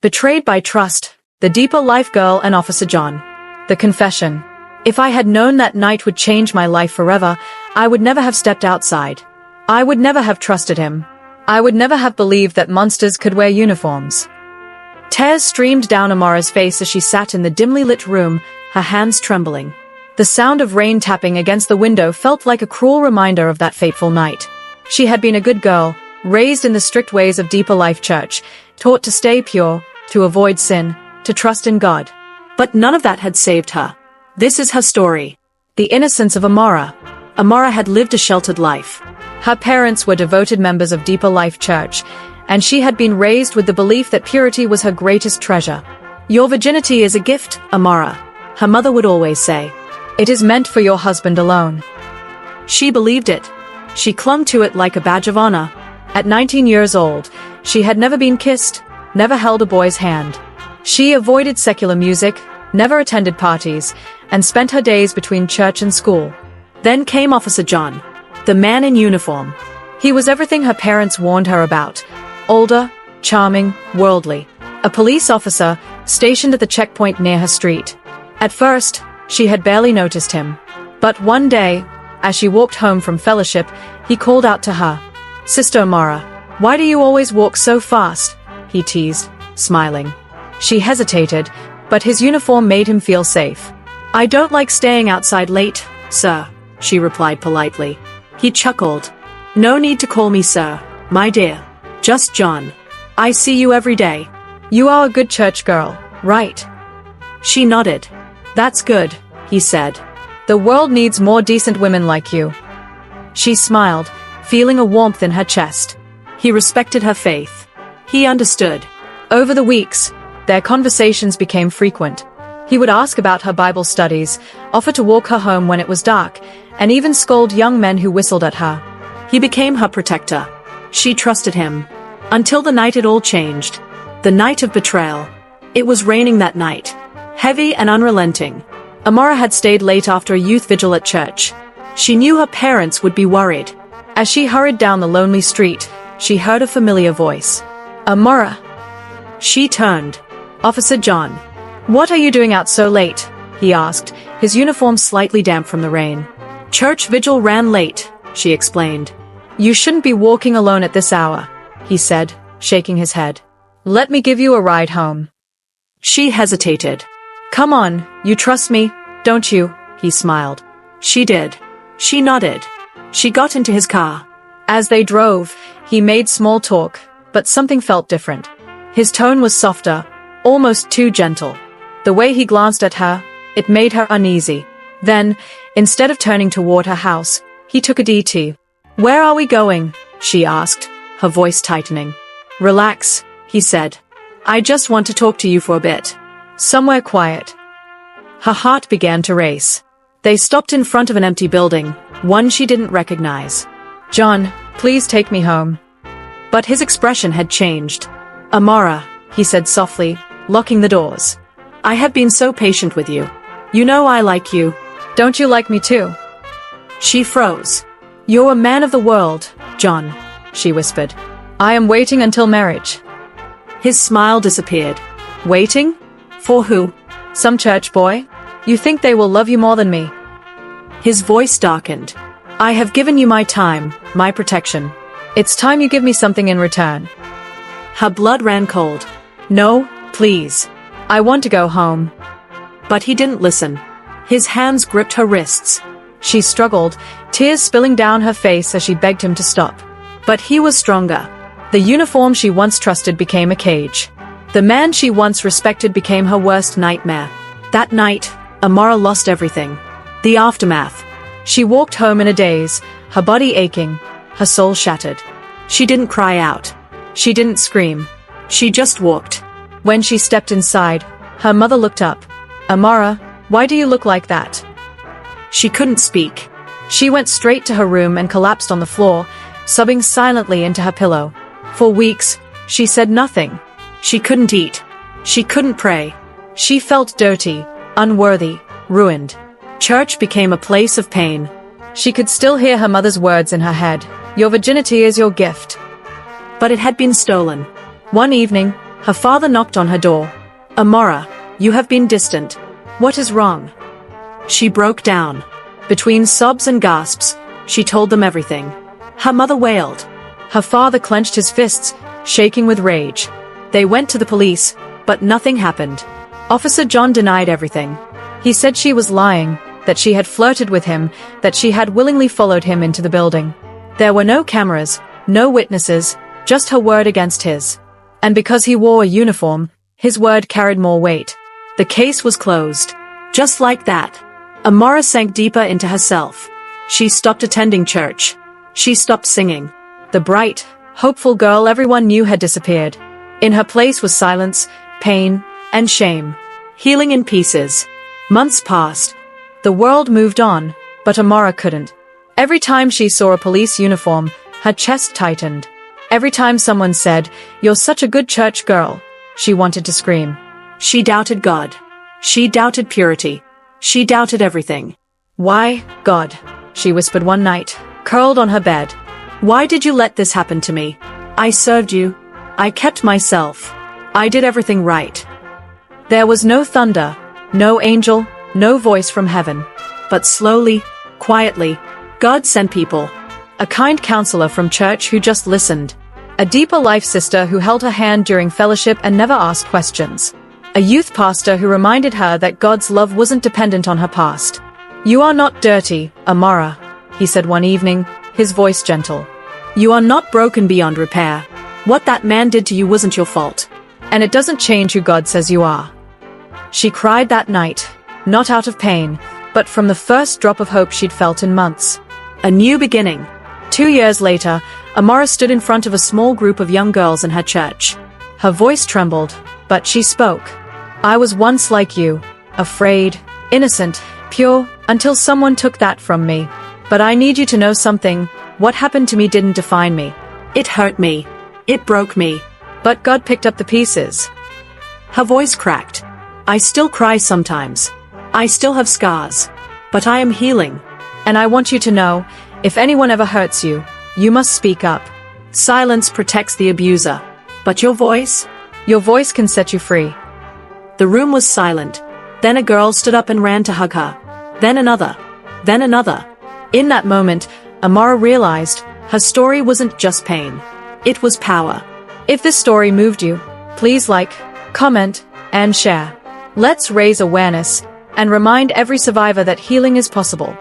Betrayed by trust, the deeper life girl and Officer John. The confession. If I had known that night would change my life forever, I would never have stepped outside. I would never have trusted him. I would never have believed that monsters could wear uniforms. Tears streamed down Amara's face as she sat in the dimly lit room, her hands trembling. The sound of rain tapping against the window felt like a cruel reminder of that fateful night. She had been a good girl, raised in the strict ways of Deeper Life Church, taught to stay pure, to avoid sin, to trust in God. But none of that had saved her. This is her story. The innocence of Amara. Amara had lived a sheltered life. Her parents were devoted members of Deeper Life Church, and she had been raised with the belief that purity was her greatest treasure. Your virginity is a gift, Amara, her mother would always say. It is meant for your husband alone. She believed it. She clung to it like a badge of honor. At 19 years old, she had never been kissed, never held a boy's hand. She avoided secular music, never attended parties, and spent her days between church and school. Then came Officer John, the man in uniform. He was everything her parents warned her about. Older, charming, worldly. A police officer stationed at the checkpoint near her street. At first, she had barely noticed him. But one day, as she walked home from fellowship, he called out to her. "Sister Amara, why do you always walk so fast?" he teased, smiling. She hesitated, but his uniform made him feel safe. "I don't like staying outside late, sir," she replied politely. He chuckled. "No need to call me sir, my dear. Just John. I see you every day. You are a good church girl, right?" She nodded. "That's good," he said. "The world needs more decent women like you." She smiled, feeling a warmth in her chest. He respected her faith. He understood. Over the weeks, their conversations became frequent. He would ask about her Bible studies, offer to walk her home when it was dark, and even scold young men who whistled at her. He became her protector. She trusted him. Until the night it all changed. The night of betrayal. It was raining that night. Heavy and unrelenting. Amara had stayed late after a youth vigil at church. She knew her parents would be worried. As she hurried down the lonely street, she heard a familiar voice. "Amara." She turned. "Officer John. What are you doing out so late?" he asked, his uniform slightly damp from the rain. "Church vigil ran late," she explained. "You shouldn't be walking alone at this hour," he said, shaking his head. "Let me give you a ride home." She hesitated. "Come on, you trust me, don't you?" he smiled. She did. She nodded. She got into his car. As they drove, he made small talk, but something felt different. His tone was softer, almost too gentle. The way he glanced at her, it made her uneasy. Then, instead of turning toward her house, he took a DT. "Where are we going?" she asked, her voice tightening. "Relax," he said. "I just want to talk to you for a bit. Somewhere quiet." Her heart began to race. They stopped in front of an empty building, one she didn't recognize. "John, please take me home." But his expression had changed. "Amara," he said softly, locking the doors. "I have been so patient with you. You know I like you. Don't you like me too?" She froze. "You're a man of the world, John," she whispered. "I am waiting until marriage." His smile disappeared. "Waiting? For who? Some church boy? You think they will love you more than me?" His voice darkened. "I have given you my time, my protection. It's time you give me something in return." Her blood ran cold. "No, please. I want to go home." But he didn't listen. His hands gripped her wrists. She struggled, tears spilling down her face as she begged him to stop. But he was stronger. The uniform she once trusted became a cage. The man she once respected became her worst nightmare. That night, Amara lost everything. The aftermath. She walked home in a daze, her body aching, her soul shattered. She didn't cry out. She didn't scream. She just walked. When she stepped inside, her mother looked up. "Amara, why do you look like that?" She couldn't speak. She went straight to her room and collapsed on the floor, sobbing silently into her pillow. For weeks, she said nothing. She couldn't eat. She couldn't pray. She felt dirty, unworthy, ruined. Church became a place of pain. She could still hear her mother's words in her head. "Your virginity is your gift." But it had been stolen. One evening, Her father knocked on her door. "Amara, you have been distant. What is wrong?" She broke down. Between sobs and gasps, she told them everything. Her mother wailed. Her father clenched his fists, shaking with rage. They went to the police, but nothing happened. Officer John denied everything. He said she was lying, that she had flirted with him, that she had willingly followed him into the building. There were no cameras, no witnesses, just her word against his. And because he wore a uniform, his word carried more weight. The case was closed. Just like that. Amara sank deeper into herself. She stopped attending church. She stopped singing. The bright, hopeful girl everyone knew had disappeared. In her place was silence, pain, and shame. Healing in pieces. Months passed. The world moved on, but Amara couldn't. Every time she saw a police uniform, her chest tightened. Every time someone said, "You're such a good church girl," she wanted to scream. She doubted God. She doubted purity. She doubted everything. "Why, God?" she whispered one night, curled on her bed. "Why did you let this happen to me? I served you. I kept myself. I did everything right." There was no thunder, no angel, no voice from heaven. But slowly, quietly, God sent people. A kind counselor from church who just listened. A deeper life sister who held her hand during fellowship and never asked questions. A youth pastor who reminded her that God's love wasn't dependent on her past. "You are not dirty, Amara," he said one evening, his voice gentle. "You are not broken beyond repair. What that man did to you wasn't your fault. And it doesn't change who God says you are." She cried that night, not out of pain, but from the first drop of hope she'd felt in months. A new beginning. 2 years later, Amara stood in front of a small group of young girls in her church. Her voice trembled, but she spoke. "I was once like you, afraid, innocent, pure, until someone took that from me. But I need you to know something. What happened to me didn't define me. It hurt me. It broke me. But God picked up the pieces." Her voice cracked. "I still cry sometimes. I still have scars. But I am healing. And I want you to know, if anyone ever hurts you, you must speak up. Silence protects the abuser. But your voice can set you free." The room was silent. Then a girl stood up and ran to hug her. Then another. Then another. In that moment, Amara realized her story wasn't just pain. It was power. If this story moved you, please like, comment, and share. Let's raise awareness and remind every survivor that healing is possible.